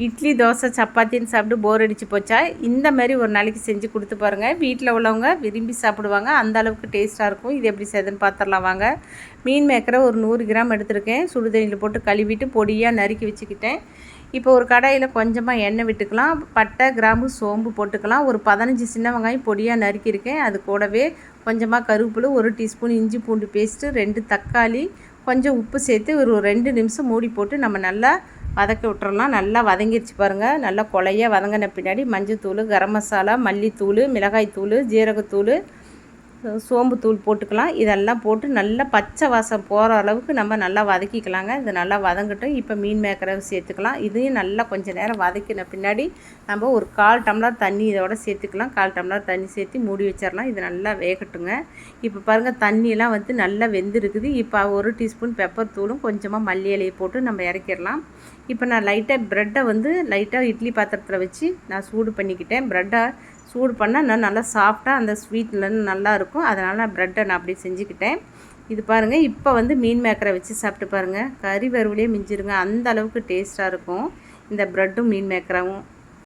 இட்லி தோசை சப்பாத்தின்னு சாப்பிட்டு போர் அடித்து போச்சா இந்த மாதிரி ஒரு நாளைக்கு செஞ்சு கொடுத்து பாருங்கள். வீட்டில் உள்ளவங்க விரும்பி சாப்பிடுவாங்க. அந்த அளவுக்கு டேஸ்ட்டாக இருக்கும். இது எப்படி செய்யுதுன்னு பார்த்துடலாம் வாங்க. மீன் மேக்கரை ஒரு 100 கிராம் எடுத்திருக்கேன். சுடுதண்ணியில் போட்டு கழுவிட்டு பொடியாக நறுக்கி வச்சுக்கிட்டேன். இப்போ ஒரு கடாயில் கொஞ்சமாக எண்ணெய் விட்டுக்கலாம். பட்டை கிராம்பு சோம்பு போட்டுக்கலாம். ஒரு 15 சின்ன வெங்காயம் பொடியாக நறுக்கியிருக்கேன். அது கூடவே கொஞ்சமாக கருவேப்பிலை, 1 டீஸ்பூன் இஞ்சி பூண்டு பேஸ்ட்டு, 2 தக்காளி, கொஞ்சம் உப்பு சேர்த்து ஒரு 2 நிமிஷம் மூடி போட்டு நம்ம நல்லா வதக்கி விட்டுறலாம். நல்லா வதங்கிடுச்சு பாருங்கள். நல்லா கொலையாக வதங்கின பின்னாடி மஞ்சள்தூள், கரம் மசாலா, மல்லித்தூள், மிளகாய்த்தூள், ஜீரகத்தூள், சோம்புத்தூள் போட்டுக்கலாம். இதெல்லாம் போட்டு நல்லா பச்சை வாசம் போகிற அளவுக்கு நம்ம நல்லா வதக்கிக்கலாங்க. இது நல்லா வதங்கட்டும். இப்போ மீன் மேக்கரை சேர்த்துக்கலாம். இதையும் நல்லா கொஞ்சம் நேரம் வதக்கின பின்னாடி நம்ம ஒரு 1/4 டம்ளர் தண்ணி இதோட சேர்த்துக்கலாம். 1/4 டம்ளர் தண்ணி சேர்த்து மூடி வச்சிடலாம். இது நல்லா வேகட்டுங்க. இப்போ பாருங்கள் தண்ணியெல்லாம் நல்லா வெந்திருக்குது. இப்போ 1 டீஸ்பூன் பெப்பர் தூளும் கொஞ்சமாக மல்லி இலையை போட்டு நம்ம இறக்கிடலாம். இப்போ நான் லைட்டாக ப்ரெட்டை லைட்டாக இட்லி பாத்திரத்தில் வச்சு நான் சூடு பண்ணிக்கிட்டேன். ப்ரெட்டை சூடு பண்ணால் நான் நல்லா சாஃப்டாக அந்த ஸ்வீட்லேருந்து நல்லாயிருக்கும். அதனால் நான் ப்ரெட்டை அப்படி செஞ்சுக்கிட்டேன். இது பாருங்கள். இப்போ மீன் மேக்கரை வச்சு சாப்பிட்டு பாருங்கள். கறி வறுவலே மிஞ்சிருங்க. அந்த அளவுக்கு டேஸ்ட்டாக இருக்கும் இந்த ப்ரெட்டும் மீன் மேக்கரும்.